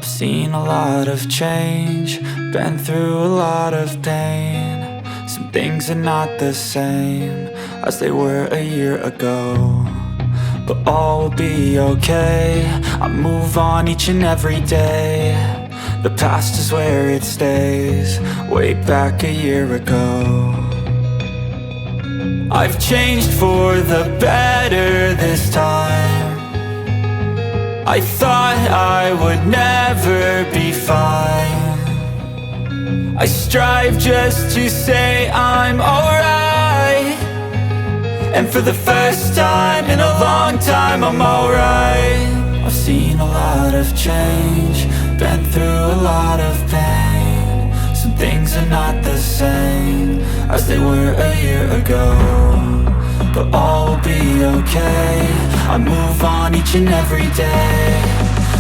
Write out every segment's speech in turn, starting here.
I've seen a lot of change, been through a lot of pain. Some things are not the same as they were a year ago, but all will be okay. I move on each and every day. The past is where it stays, way back a year ago. I've changed for the better this time. I thought I would never be fine. I strive just to say I'm alright, and for the first time in a long time I'm alright. I've seen a lot of change, been through a lot of pain. Some things are not the same as they were a year ago, but all will be okay. I move on each and every day.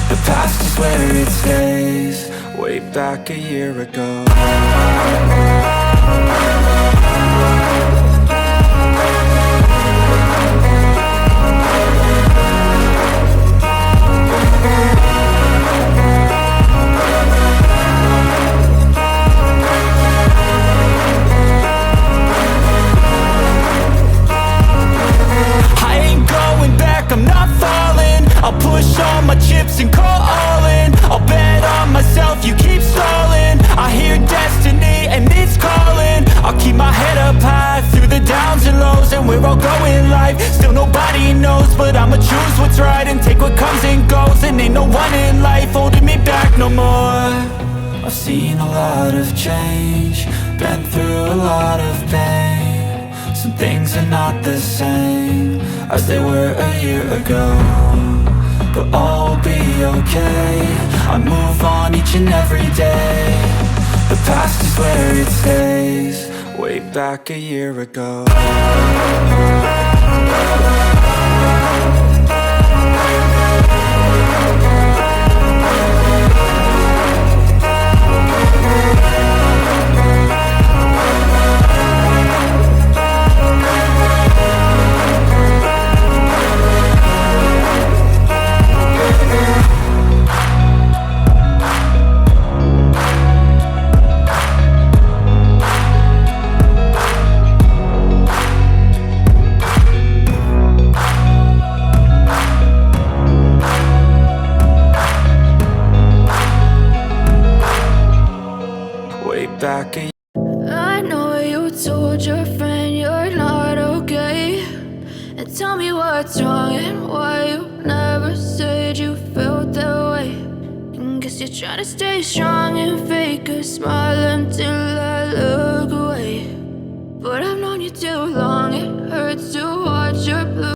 The past is where it stays, way back a year ago. I'm not falling, I'll push all my chips and call all in. I'll bet on myself, you keep stalling. I hear destiny and it's calling. I'll keep my head up high through the downs and lows, and we're all going life. Still nobody knows, but I'ma choose what's right and take what comes and goes. And ain't no one in life holding me back no more. I've seen a lot of change, been through a lot of pain. Some things are not the same as they were a year ago, but all will be okay. I move on each and every day. The past is where it stays, way back a year ago. Back a I know you told your friend you're not okay, and tell me what's wrong and why you never said you felt that way. And guess you're trying to stay strong and fake a smile until I look away. But I've known you too long, it hurts to watch your blue